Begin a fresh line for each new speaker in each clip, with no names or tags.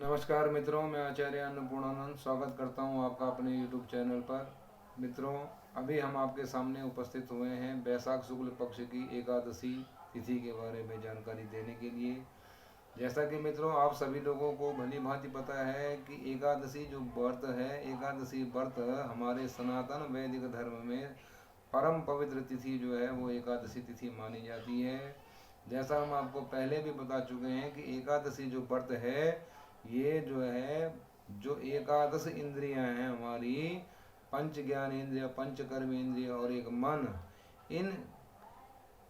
नमस्कार मित्रों, मैं आचार्य अन्नपूर्णानंद स्वागत करता हूं आपका अपने YouTube चैनल पर। मित्रों, अभी हम आपके सामने उपस्थित हुए हैं बैसाख शुक्ल पक्ष की एकादशी तिथि के बारे में जानकारी देने के लिए। जैसा कि मित्रों आप सभी लोगों को भली भांति पता है कि एकादशी जो व्रत है, एकादशी व्रत हमारे सनातन वैदिक धर्म में परम पवित्र तिथि जो है वो एकादशी तिथि मानी जाती है। जैसा हम आपको पहले भी बता चुके हैं कि एकादशी जो व्रत है, ये जो है जो एकादश इंद्रियां हैं हमारी, पंच ज्ञान इंद्रिय, पंच कर्म इंद्रिय और एक मन, इन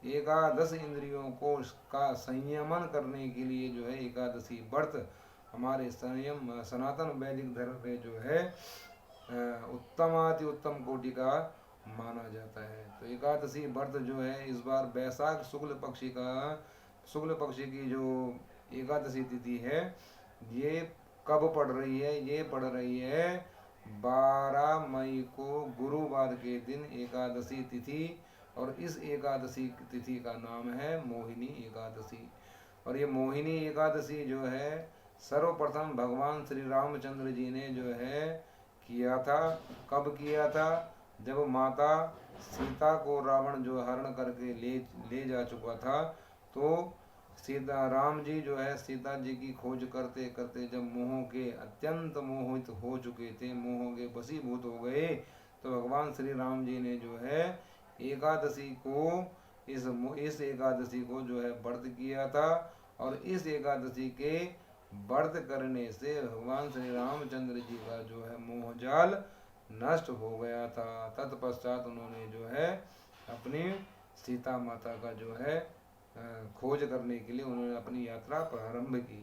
एकादश इंद्रियों को का संयमन करने के लिए जो है एकादशी व्रत हमारे संयम सनातन वैदिक धर्म में जो है उत्तमाति उत्तम कोटि का माना जाता है। तो एकादशी व्रत जो है इस बार बैसाख शुक्ल पक्षी की जो एकादशी तिथि है, ये कब पड़ रही है? ये पड़ रही है 12 मई को गुरुवार के दिन एकादशी तिथि। और इस एकादशी तिथि का नाम है मोहिनी एकादशी। और ये मोहिनी एकादशी जो है सर्वप्रथम भगवान श्री रामचंद्र जी ने जो है किया था। कब किया था? जब माता सीता को रावण जो हरण करके ले जा चुका था, तो सीता राम जी जो है सीता जी की खोज करते करते जब मोह के अत्यंत मोहित हो चुके थे, मोह के वशीभूत हो गए, तो भगवान श्री राम जी ने जो है एकादशी को इस एकादशी को जो है व्रत किया था। और इस एकादशी के व्रत करने से भगवान श्री रामचंद्र जी का जो है मोहजाल नष्ट हो गया था। तत्पश्चात उन्होंने जो है अपनी सीता माता का जो है खोज करने के लिए उन्होंने अपनी यात्रा प्रारंभ की।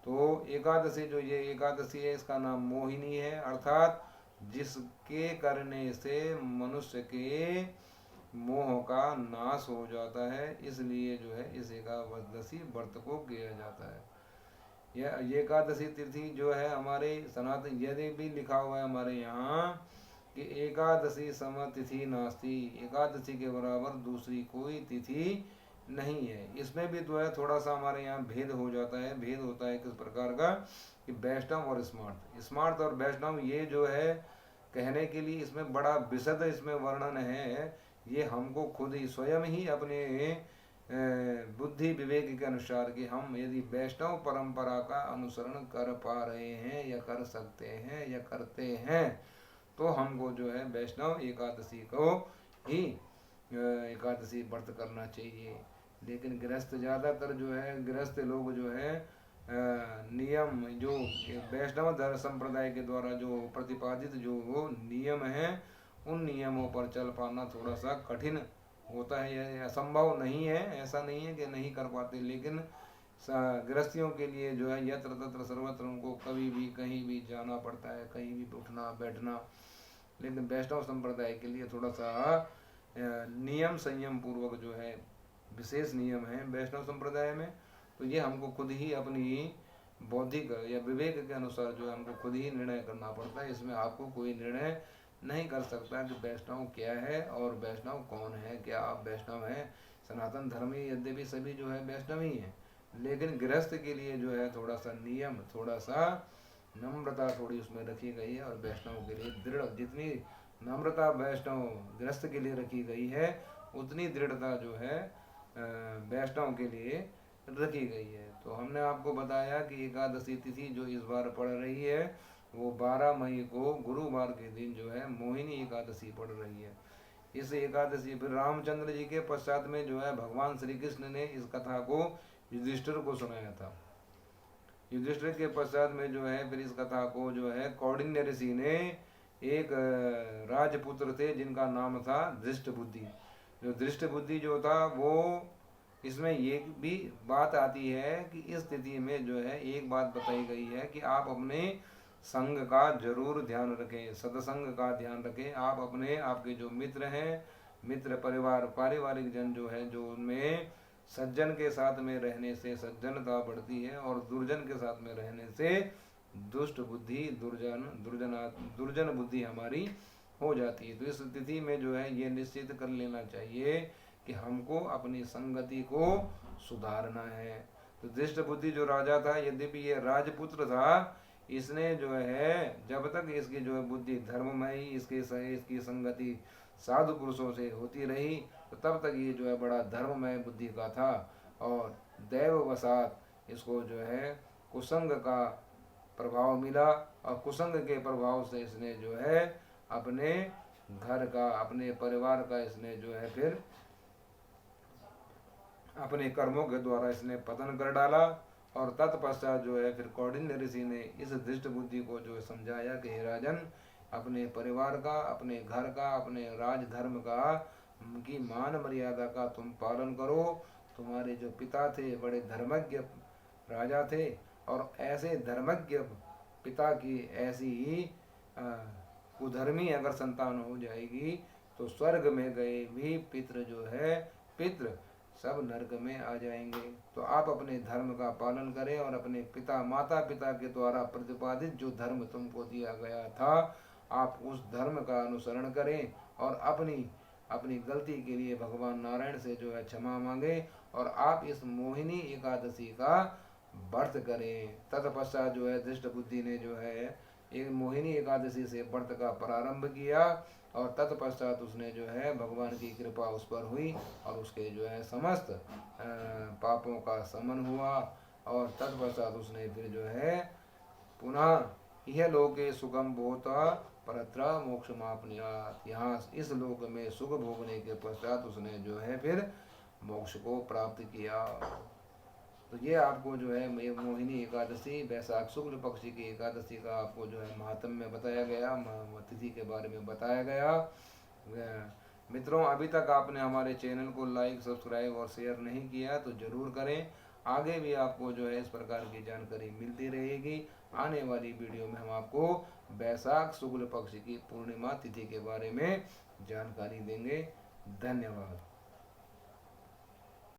तो एकादशी जो ये एकादशी है, इसका नाम मोहिनी है, अर्थात जिसके करने से मनुष्य के मोह का नाश हो जाता है, इसलिए जो है इस एकादशी व्रत को किया जाता है। यह एकादशी तिथि जो है हमारे सनातन, यदि भी लिखा हुआ है हमारे यहाँ कि एकादशी सम तिथि नास्ति, एकादशी के बराबर दूसरी कोई तिथि नहीं है। इसमें भी जो है थोड़ा सा हमारे यहाँ भेद हो जाता है। भेद होता है किस प्रकार का कि वैष्णव और स्मार्ट और वैष्णव, ये जो है कहने के लिए इसमें बड़ा विशद इसमें वर्णन है। ये हमको खुद ही स्वयं ही अपने बुद्धि विवेक के अनुसार कि हम यदि वैष्णव परंपरा का अनुसरण कर पा रहे हैं या कर सकते हैं या करते हैं, तो हमको जो है वैष्णव एकादशी को ही एकादशी व्रत करना चाहिए। लेकिन गृहस्थ ज़्यादातर जो है गृहस्थ लोग जो है नियम जो वैष्णव धर्म संप्रदाय के द्वारा जो प्रतिपादित जो वो नियम हैं, उन नियमों पर चल पाना थोड़ा सा कठिन होता है। यह असंभव नहीं है, ऐसा नहीं है कि नहीं कर पाते, लेकिन गृहस्थियों के लिए जो है यत्र तत्र सर्वत्र उनको कभी भी कहीं भी जाना पड़ता है, कहीं भी उठना बैठना। लेकिन वैष्णव संप्रदाय के लिए थोड़ा सा नियम संयम पूर्वक जो है विशेष नियम है वैष्णव संप्रदाय में। तो ये हमको खुद ही अपनी बौद्धिक या विवेक के अनुसार जो है हमको खुद ही निर्णय करना पड़ता है। इसमें आपको कोई निर्णय नहीं कर सकता कि वैष्णव क्या है और वैष्णव कौन है। क्या आप वैष्णव हैं? सनातन धर्मी यद्यपि सभी जो है वैष्णव ही हैं, लेकिन गृहस्थ के लिए जो है थोड़ा सा नियम, थोड़ा सा नम्रता थोड़ी उसमें रखी गई है। और वैष्णव के लिए दृढ़, जितनी नम्रता वैष्णव गृहस्थ के लिए रखी गई है, उतनी दृढ़ता जो है वैष्णव के लिए रखी गई है। तो हमने आपको बताया कि एकादशी तिथि जो इस बार पड़ रही है वो 12 मई को गुरुवार के दिन जो है मोहिनी एकादशी पड़ रही है। इस एकादशी फिर रामचंद्र जी के पश्चात में जो है भगवान श्री कृष्ण ने इस कथा को युधिष्ठिर को सुनाया था। युधिष्ठिर के पश्चात में जो है फिर इस कथा को जो है कौंडिन्य ऋषि ने, एक राजपुत्र थे जिनका नाम था धृष्ट बुद्धि, जो धृष्ट बुद्धि जो था वो, इसमें ये भी बात आती है कि इस तिथि में जो है एक बात बताई गई है कि आप अपने संग का जरूर ध्यान रखें, सत्संग का ध्यान रखें। आप अपने आपके जो मित्र हैं, मित्र परिवार पारिवारिक जन जो है, जो उनमें सज्जन के साथ में रहने से सज्जनता बढ़ती है और दुर्जन के साथ में रहने से दुष्ट बुद्धि दुर्जन बुद्धि हमारी हो जाती है। तो इस तिथि में जो है ये निश्चित कर लेना चाहिए कि हमको अपनी संगति को सुधारना है। तो दृष्ट बुद्धि जो राजा था, यद्यपि ये राजपुत्र था, इसने जो है जब तक इसकी जो है बुद्धि धर्ममयी, इसकी संगति साधु पुरुषों से होती रही, तो तब तक ये जो है बड़ा धर्ममय बुद्धि का था। और दैववशात इसको जो है कुसंग का प्रभाव मिला, और कुसंग के प्रभाव से इसने जो है अपने घर का, अपने परिवार का इसने जो है फिर अपने कर्मों के द्वारा इसने पतन कर डाला। और तत्पश्चात जो है फिर कौंडिन्य ऋषि ने इस दृष्ट बुद्धि को जो समझाया कि हे राजन, अपने परिवार का, अपने घर का, अपने राजधर्म का की मान मर्यादा का तुम पालन करो। तुम्हारे जो पिता थे बड़े धर्मज्ञ राजा थे, और ऐसे धर्मज्ञ पिता की ऐसी ही कुधर्मी अगर संतान हो जाएगी तो स्वर्ग में गए भी पितृ सब नरक में आ जाएंगे। तो आप अपने धर्म का पालन करें और अपने माता पिता के द्वारा प्रतिपादित जो धर्म तुमको दिया गया था, आप उस धर्म का अनुसरण करें, और अपनी गलती के लिए भगवान नारायण से जो है क्षमा मांगे, और आप इस मोहिनी एकादशी का व्रत करें। तत्पश्चात जो है दृष्ट बुद्धि ने जो है एक मोहिनी एकादशी से व्रत का प्रारंभ किया, और तत्पश्चात उसने जो है भगवान की कृपा उस पर हुई, और उसके जो है समस्त पापों का शमन हुआ। और तत्पश्चात उसने फिर जो है पुनः यह लोके सुखम भूता परत्र मोक्ष मापनुयात्, यहाँ इस लोक में सुख भोगने के पश्चात उसने जो है फिर मोक्ष को प्राप्त किया। तो ये आपको जो है मोहिनी एकादशी, वैशाख शुक्ल पक्ष की एकादशी का आपको जो है महात्म्य बताया गया, तिथि के बारे में बताया गया। मित्रों, अभी तक आपने हमारे चैनल को लाइक, सब्सक्राइब और शेयर नहीं किया तो जरूर करें। आगे भी आपको जो है इस प्रकार की जानकारी मिलती रहेगी। आने वाली वीडियो में हम आपको वैशाख शुक्ल पक्ष की पूर्णिमा तिथि के बारे में जानकारी देंगे। धन्यवाद।